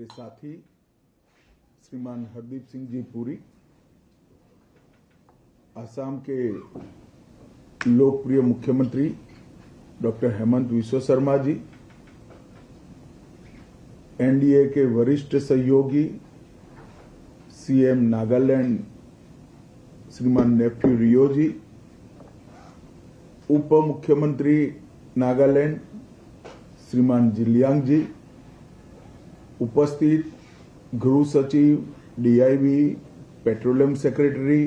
साथी श्रीमान हरदीप सिंह जी पुरी, असम के लोकप्रिय मुख्यमंत्री डॉक्टर हेमंत बिस्वा शर्मा जी, एनडीए के वरिष्ठ सहयोगी सीएम नागालैंड श्रीमान नेफ्यू रियो जी, उप मुख्यमंत्री नागालैंड श्रीमान जिलियांग जी, उपस्थित गृह सचिव, डीआईबी, पेट्रोलियम सेक्रेटरी,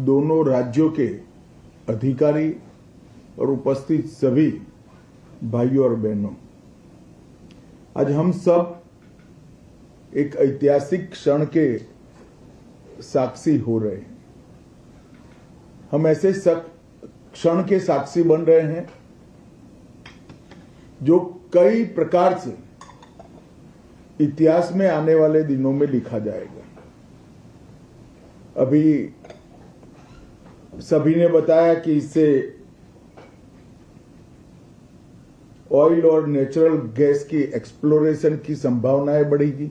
दोनों राज्यों के अधिकारी और उपस्थित सभी भाइयों और बहनों, आज हम सब एक ऐतिहासिक क्षण के साक्षी हो रहे हैं। हम ऐसे क्षण के साक्षी बन रहे हैं जो कई प्रकार से इतिहास में आने वाले दिनों में लिखा जाएगा। अभी सभी ने बताया कि इससे ऑयल और नेचुरल गैस की एक्सप्लोरेशन की संभावनाएं बढ़ेगी।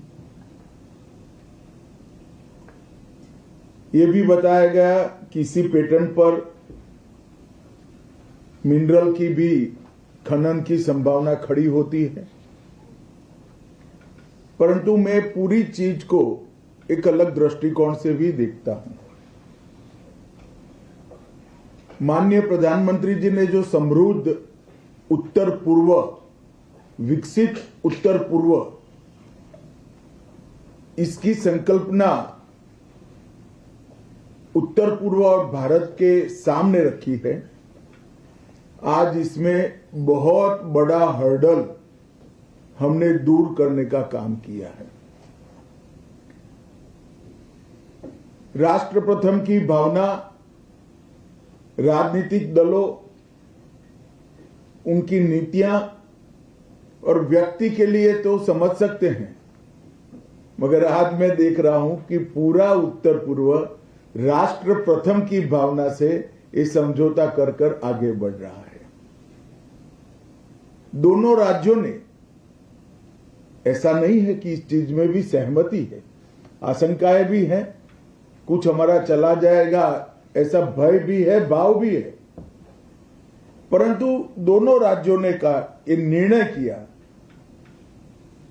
ये भी बताया गया कि इसी पैटर्न पर मिनरल की भी खनन की संभावना खड़ी होती है, परंतु मैं पूरी चीज को एक अलग दृष्टिकोण से भी देखता हूं। माननीय प्रधानमंत्री जी ने जो समृद्ध उत्तर पूर्व, विकसित उत्तर पूर्व, इसकी संकल्पना उत्तर पूर्व और भारत के सामने रखी है, आज इसमें बहुत बड़ा हर्डल हमने दूर करने का काम किया है। राष्ट्र प्रथम की भावना राजनीतिक दलों, उनकी नीतियां और व्यक्ति के लिए तो समझ सकते हैं, मगर आज मैं देख रहा हूं कि पूरा उत्तर पूर्व राष्ट्र प्रथम की भावना से ये समझौता कर कर आगे बढ़ रहा है। दोनों राज्यों ने, ऐसा नहीं है कि इस चीज में भी सहमति है, आशंकाएं भी हैं, कुछ हमारा चला जाएगा ऐसा भय भी है, भाव भी है, परंतु दोनों राज्यों ने ये निर्णय किया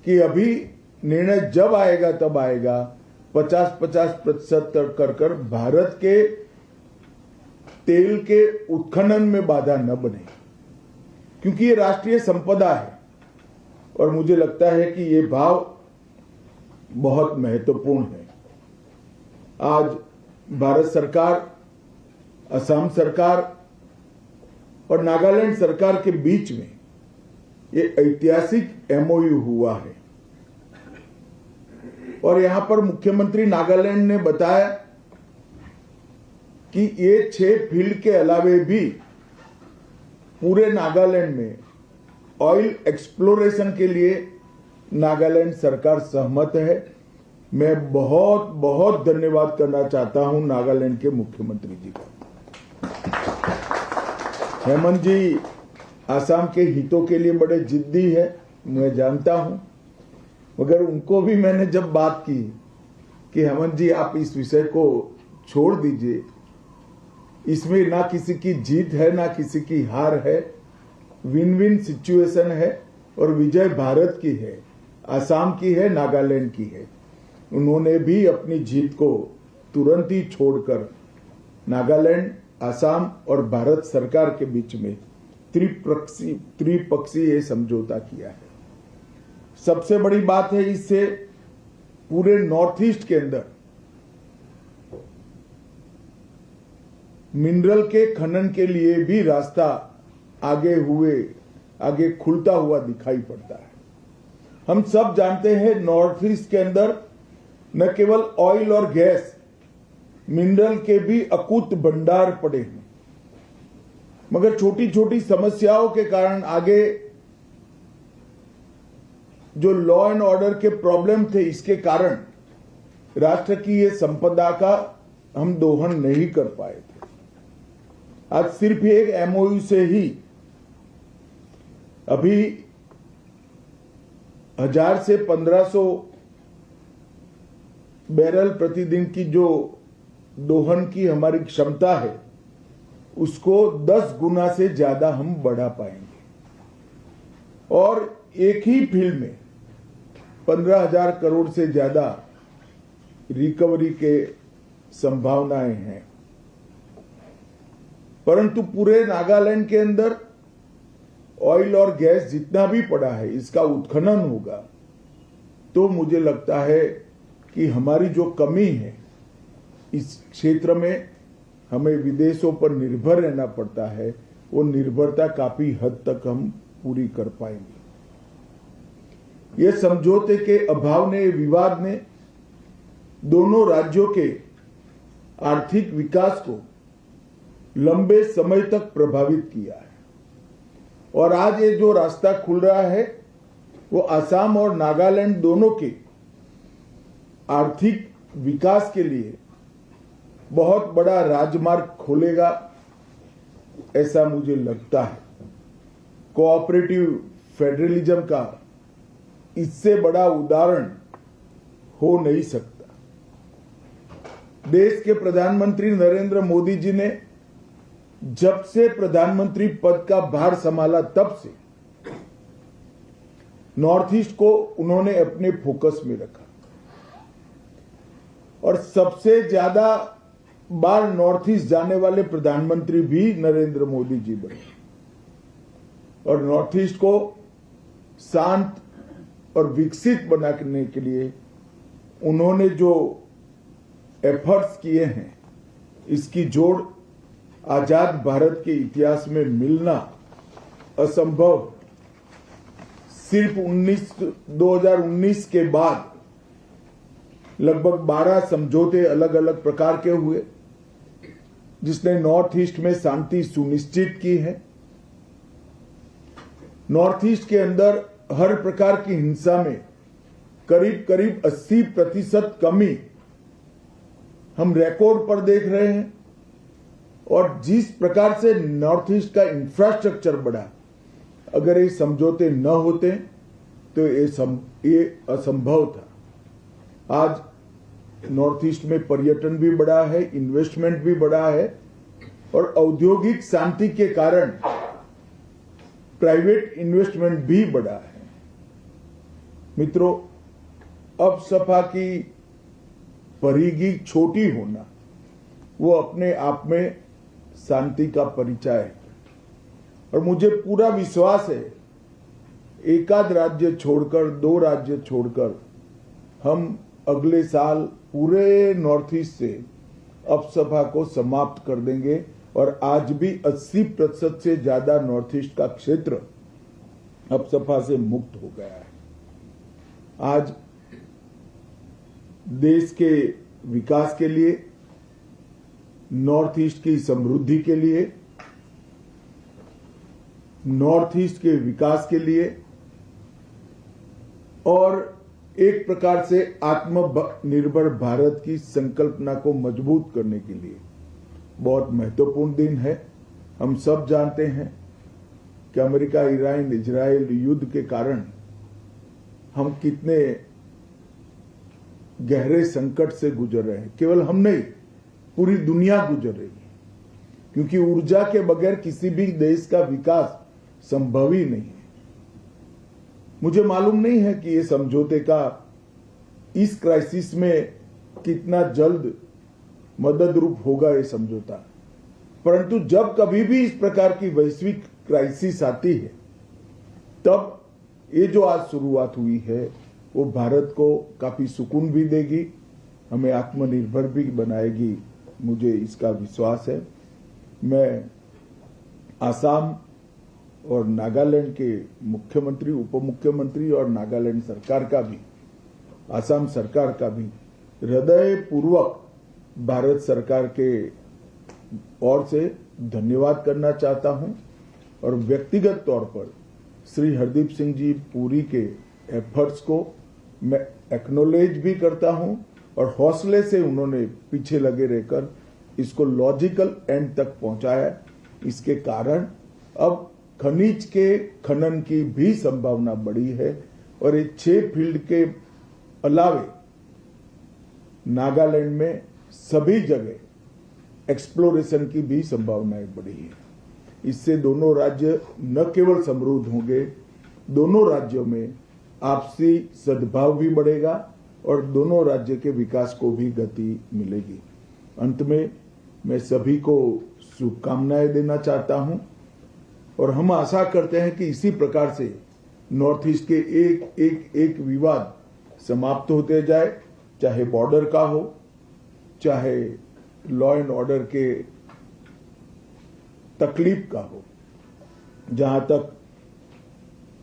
कि अभी निर्णय जब आएगा तब आएगा, 50-50% कर भारत के तेल के उत्खनन में बाधा न बने, क्योंकि ये राष्ट्रीय संपदा है। और मुझे लगता है कि ये भाव बहुत महत्वपूर्ण है। आज भारत सरकार, असम सरकार और नागालैंड सरकार के बीच में ये ऐतिहासिक एमओयू हुआ है, और यहां पर मुख्यमंत्री नागालैंड ने बताया कि ये 6 फील्ड के अलावे भी पूरे नागालैंड में ऑयल एक्सप्लोरेशन के लिए नागालैंड सरकार सहमत है। मैं बहुत बहुत धन्यवाद करना चाहता हूं नागालैंड के मुख्यमंत्री जी का। हेमंत जी असम के हितों के लिए बड़े जिद्दी है, मैं जानता हूं, मगर उनको भी मैंने जब बात की कि हेमंत जी आप इस विषय को छोड़ दीजिए, इसमें ना किसी की जीत है ना किसी की हार है, विन विन सिचुएशन है और विजय भारत की है, असम की है, नागालैंड की है। उन्होंने भी अपनी जीत को तुरंत ही छोड़कर नागालैंड, असम और भारत सरकार के बीच में त्रिपक्षीय समझौता किया है। सबसे बड़ी बात है, इससे पूरे नॉर्थ ईस्ट के अंदर मिनरल के खनन के लिए भी रास्ता आगे खुलता हुआ दिखाई पड़ता है। हम सब जानते हैं नॉर्थ ईस्ट के अंदर न केवल ऑयल और गैस, मिनरल के भी अकूत भंडार पड़े हैं, मगर छोटी छोटी समस्याओं के कारण आगे जो लॉ एंड ऑर्डर के प्रॉब्लम थे, इसके कारण राष्ट्र की ये संपदा का हम दोहन नहीं कर पाए थे। आज सिर्फ एक एमओयू से ही अभी 1000 से 1500 बैरल प्रतिदिन की जो दोहन की हमारी क्षमता है उसको 10 गुना से ज्यादा हम बढ़ा पाएंगे और एक ही फील्ड में 15,000 करोड़ से ज्यादा रिकवरी के संभावनाएं हैं। परंतु पूरे नागालैंड के अंदर ऑयल और गैस जितना भी पड़ा है इसका उत्खनन होगा तो मुझे लगता है कि हमारी जो कमी है इस क्षेत्र में हमें विदेशों पर निर्भर रहना पड़ता है, वो निर्भरता काफी हद तक हम पूरी कर पाएंगे। ये समझौते के अभाव ने, विवाद ने दोनों राज्यों के आर्थिक विकास को लंबे समय तक प्रभावित किया है और आज ये जो रास्ता खुल रहा है वो असम और नागालैंड दोनों के आर्थिक विकास के लिए बहुत बड़ा राजमार्ग खोलेगा, ऐसा मुझे लगता है। कोऑपरेटिव फेडरलिज्म का इससे बड़ा उदाहरण हो नहीं सकता। देश के प्रधानमंत्री नरेंद्र मोदी जी ने जब से प्रधानमंत्री पद का भार संभाला तब से नॉर्थ ईस्ट को उन्होंने अपने फोकस में रखा और सबसे ज्यादा बार नॉर्थ ईस्ट जाने वाले प्रधानमंत्री भी नरेंद्र मोदी जी बने और नॉर्थ ईस्ट को शांत और विकसित बनाने के लिए उन्होंने जो एफर्ट्स किए हैं इसकी जोड़ आजाद भारत के इतिहास में मिलना असंभव। सिर्फ 2019 के बाद लगभग 12 समझौते अलग अलग प्रकार के हुए जिसने नॉर्थ ईस्ट में शांति सुनिश्चित की है। नॉर्थ ईस्ट के अंदर हर प्रकार की हिंसा में करीब करीब 80% कमी हम रिकॉर्ड पर देख रहे हैं और जिस प्रकार से नॉर्थ ईस्ट का इंफ्रास्ट्रक्चर बढ़ा, अगर ये समझौते न होते तो ये असंभव था। आज नॉर्थ ईस्ट में पर्यटन भी बढ़ा है, इन्वेस्टमेंट भी बढ़ा है और औद्योगिक शांति के कारण प्राइवेट इन्वेस्टमेंट भी बढ़ा है। मित्रों, अब सपा की परिधि छोटी होना वो अपने आप में शांति का परिचय है और मुझे पूरा विश्वास है एकाध राज्य छोड़कर, 2 राज्य छोड़कर हम अगले साल पूरे नॉर्थ ईस्ट से अपसपा को समाप्त कर देंगे और आज भी 80% से ज्यादा नॉर्थ ईस्ट का क्षेत्र अपसपा से मुक्त हो गया है। आज देश के विकास के लिए, नॉर्थ ईस्ट की समृद्धि के लिए, नॉर्थ ईस्ट के विकास के लिए और एक प्रकार से आत्मनिर्भर भारत की संकल्पना को मजबूत करने के लिए बहुत महत्वपूर्ण दिन है। हम सब जानते हैं कि अमेरिका, ईरान, इजराइल युद्ध के कारण हम कितने गहरे संकट से गुजर रहे हैं। केवल हम नहीं, पूरी दुनिया गुजर रही है, क्योंकि ऊर्जा के बगैर किसी भी देश का विकास संभव ही नहीं है। मुझे मालूम नहीं है कि ये समझौते का इस क्राइसिस में कितना जल्द मदद रूप होगा ये समझौता, परंतु जब कभी भी इस प्रकार की वैश्विक क्राइसिस आती है तब ये जो आज शुरुआत हुई है वो भारत को काफी सुकून भी देगी, हमें आत्मनिर्भर भी बनाएगी, मुझे इसका विश्वास है। मैं आसाम और नागालैंड के मुख्यमंत्री, उप मुख्यमंत्री और नागालैंड सरकार का भी, आसाम सरकार का भी हृदयपूर्वक भारत सरकार के ओर से धन्यवाद करना चाहता हूं और व्यक्तिगत तौर पर श्री हरदीप सिंह जी पुरी के एफर्ट्स को मैं एक्नॉलेज भी करता हूं और हौसले से उन्होंने पीछे लगे रहकर इसको लॉजिकल एंड तक पहुंचाया। इसके कारण अब खनिज के खनन की भी संभावना बढ़ी है और ये 6 फील्ड के अलावे नागालैंड में सभी जगह एक्सप्लोरेशन की भी संभावनाएं बढ़ी है। इससे दोनों राज्य न केवल समृद्ध होंगे, दोनों राज्यों में आपसी सद्भाव भी बढ़ेगा और दोनों राज्य के विकास को भी गति मिलेगी। अंत में मैं सभी को शुभकामनाएं देना चाहता हूं और हम आशा करते हैं कि इसी प्रकार से नॉर्थ ईस्ट के एक विवाद समाप्त होते जाए, चाहे बॉर्डर का हो, चाहे लॉ एंड ऑर्डर के तकलीफ का हो। जहां तक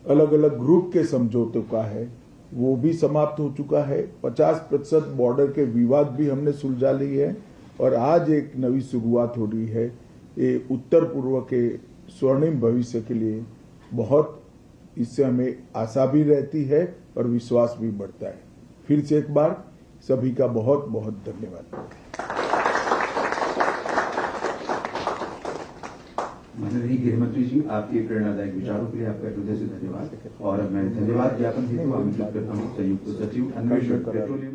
अलग अलग ग्रुप के समझौतों का है वो भी समाप्त हो चुका है। 50% बॉर्डर के विवाद भी हमने सुलझा ली है और आज एक नई शुरुआत हो रही है। ये उत्तर पूर्व के स्वर्णिम भविष्य के लिए बहुत, इससे हमें आशा भी रहती है और विश्वास भी बढ़ता है। फिर से एक बार सभी का बहुत बहुत धन्यवाद। माननीय गृह मंत्री जी, आपके प्रेरणादायक विचारों के लिए आपका हृदय से धन्यवाद। और मैं धन्यवाद ज्ञापन हेतु आमंत्रित करता हूँ संयुक्त सचिव अन्वेषण पेट्रोलियम